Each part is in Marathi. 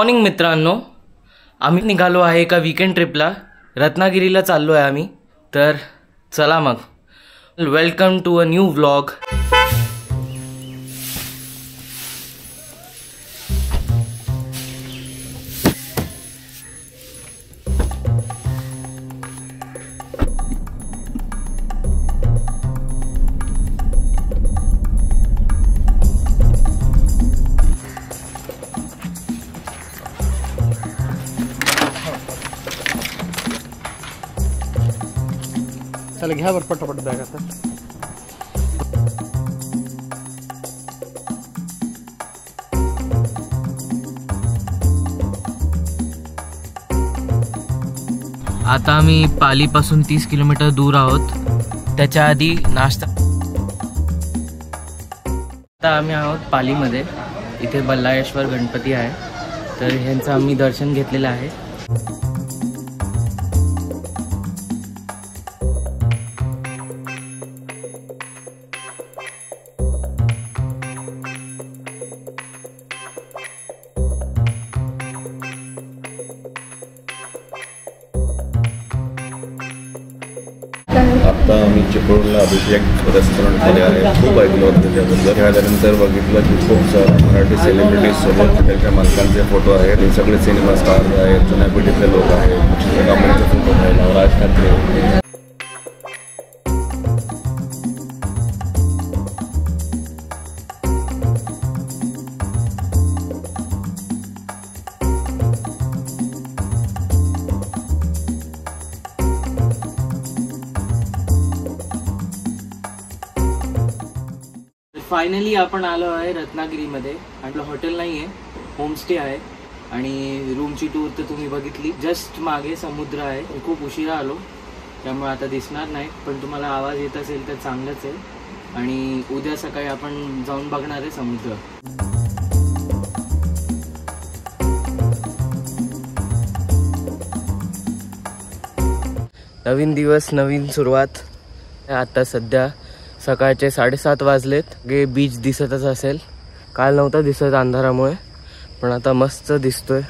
मॉर्निंग मित्रांनो, आम्ही निघालो आहे एका वीकेंड ट्रिपला. रत्नागिरीला चाललो आहे आम्ही. तर चला मग, welcome to a new vlog. चला घ्या वर पटापट बॅग. आता आम्ही पालीपासून 30 किलोमीटर दूर आहोत. त्याच्या आधी नाश्ता. आता आम्ही आहोत पालीमध्ये. इथे बल्लाळेश्वर गणपती आहे, तर ह्यांचं आम्ही दर्शन घेतलेलं आहे. आता आम्ही चिपळूणला अभिषेक रेस्टॉरंटमध्ये आहे. खूप ऐकलं होतं त्याबद्दल. त्यानंतर बघितलं की खूप सारे मराठी सेलिब्रिटीज सोबत हॉटेलच्या मालकांचे फोटो आहेत. हे सगळे सिनेमा स्टार्स आहेत, जुन्या पिढीतले लोक आहेत. चित्रकामांचे फोटो आहेत. राज ठाकरे. फायनली आपण आलो आहे रत्नागिरीमध्ये. आपलं हॉटेल नाही आहे, होमस्टे आहे. आणि रूमची टूर तर तुम्ही बघितली. जस्ट मागे समुद्र आहे. खूप उशिरा आलो त्यामुळे आता दिसणार नाही, पण तुम्हाला आवाज येत असेल तर चांगलंच आहे. आणि उद्या सकाळी आपण जाऊन बघणार आहे समुद्र. नवीन दिवस, नवीन सुरुवात. आता सध्या सकाळचे 7:30 वाजलेत. गे बीच दिसतच असेल. काल नव्हता दिसत अंधारामुळे, पण आता मस्त दिसतोय.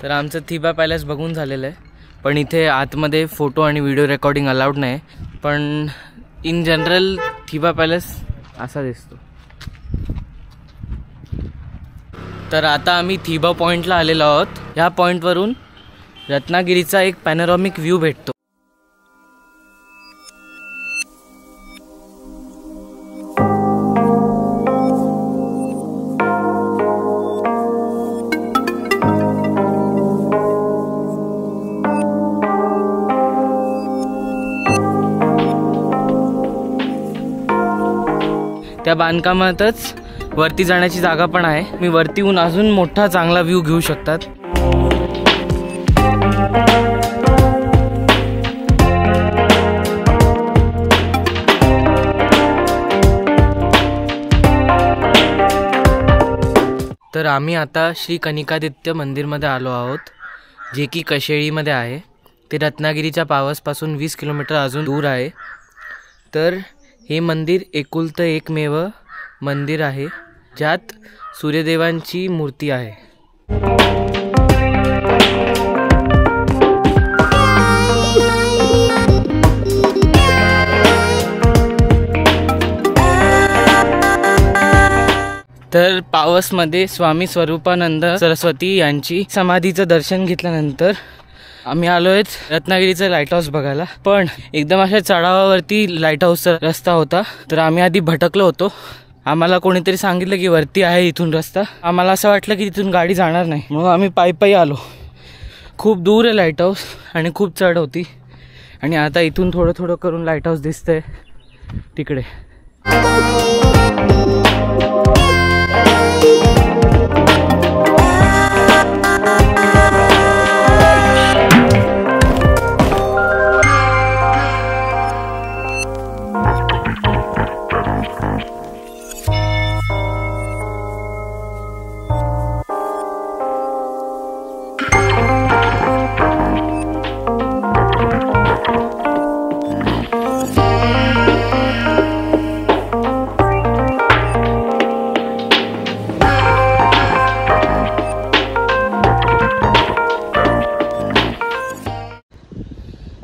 तर आमचं थिबा पॅलेस बघून झालेलं आहे, पण इथे आतमध्ये फोटो आणि व्हिडिओ रेकॉर्डिंग अलाउड नाही. पण इन जनरल थिबा पॅलेस असा दिसतो. तर आता आम्ही थिबा पॉईंटला आलेलो आहोत. ह्या पॉईंटवरून रत्नागिरीचा एक पॅनोरॉमिक व्ह्यू भेटतो. त्या बांधकामातच वरती जाण्याची जागा पण आहे. मी वरती येऊन अजून मोठा चांगला व्ह्यू घेऊ शकतात. तर आम्ही आता श्री कनिकादित्य मंदिरमध्ये आलो आहोत, जे की कशेळीमध्ये आहे. ते रत्नागिरीच्या पावसपासून 20 किलोमीटर अजून दूर आहे. तर हे मंदिर एकुलतं एकमेव मंदिर आहे, ज्यात सूर्यदेवांची मूर्ती आहे. तर पावसमध्ये स्वामी स्वरूपानंद सरस्वती यांची समाधीचं दर्शन घेतल्यानंतर आम्ही आलोय रत्नागिरीचं लाईट हाऊस बघायला. पण एकदम अशा चढावावरती लाईट हाऊसचा रस्ता होता, तर आम्ही आधी भटकलो होतो. आम्हाला कोणीतरी सांगितलं की वरती आहे इथून रस्ता. आम्हाला असं वाटलं की तिथून गाडी जाणार नाही, म्हणून आम्ही पायी आलो. खूप दूर आहे लाईट हाऊस आणि खूप चढ होती. आणि आता इथून थोडं थोडं करून लाईट हाऊस दिसतंय तिकडे.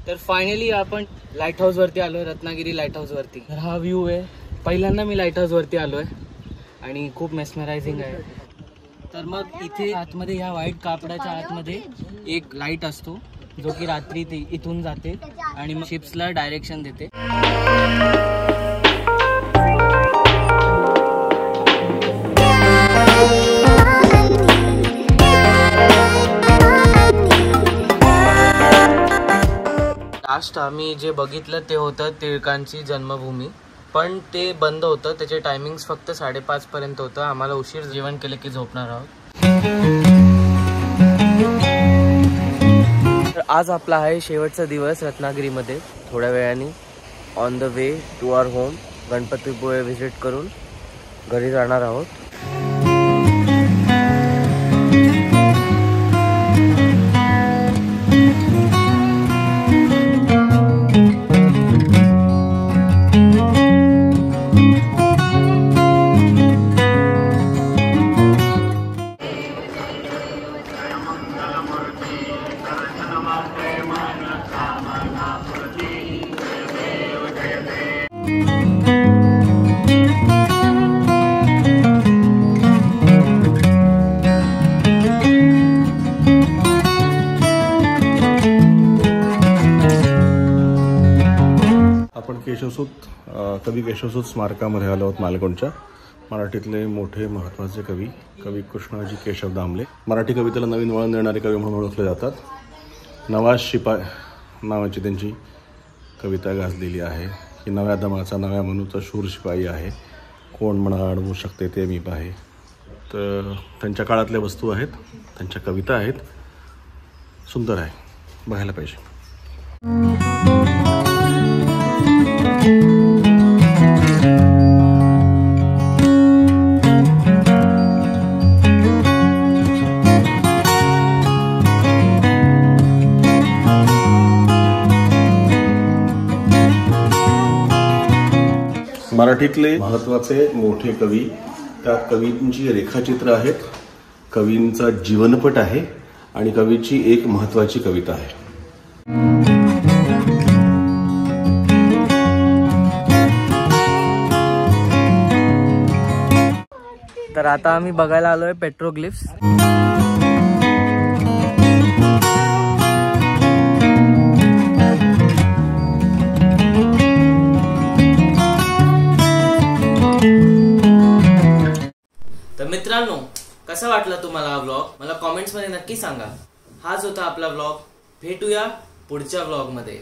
तर फायनली आपण लाईट हाऊस वरती आलोय, रत्नागिरी लाईट हाऊस वरती. तर हा व्ह्यू आहे. पहिल्यांदा मी लाईट हाऊस वरती आलोय आणि खूप मेस्मरायझिंग आहे. तर मग इथे आतमध्ये ह्या व्हाईट कापडाच्या आतमध्ये एक लाईट असतो, जो की रात्री ते इथून जाते आणि मग शिप्सला डायरेक्शन देते. लास्ट आम्ही जे बघितलं ते होतं टिळकांची जन्मभूमी, पण ते बंद होतं. त्याचे टायमिंग्स फक्त 5:30 पर्यंत होतं. आम्हाला उशीर जेवण केलं की झोपणार आहोत. तर आज आपला आहे शेवटचा दिवस रत्नागिरीमध्ये. थोड्या वेळाने on the way to our home Ganpatipule visit करून घरी जाणार आहोत. कवी केशवसूत स्मारकामध्ये आलो आहोत मालवणच्या. मराठीतले मोठे महत्त्वाचे कवी कृष्णाजी केशव दामले, मराठी कवितेला नवीन वळण देणारे कवी म्हणून ओळखले जातात. नवाज शिपाई नावाची त्यांची कविता गाजलेली आहे की नव्या दमाचा नव्या मनूचा शूर शिपाई आहे, कोण म्हणा अडवू शकते ते मी पाहे. तर त्यांच्या काळातल्या वस्तू आहेत, त्यांच्या कविता आहेत. सुंदर आहे, बघायला पाहिजे. मराठीतले महत्त्वाचे मोठे कवी, त्या कवींची रेखाचित्र आहेत, कवींचा जीवनपट आहे आणि कवीची एक महत्त्वाची कविता आहे. तर आता आम्ही बघायला आलोय पेट्रोग्लिफ्स. तर मित्रांनो, कसा वाटला तुम्हाला हा व्लॉग? मला कॉमेंट्स मध्ये नक्की सांगा. हाच होता आपला व्लॉग. भेटूया पुढच्या व्लॉग मध्ये.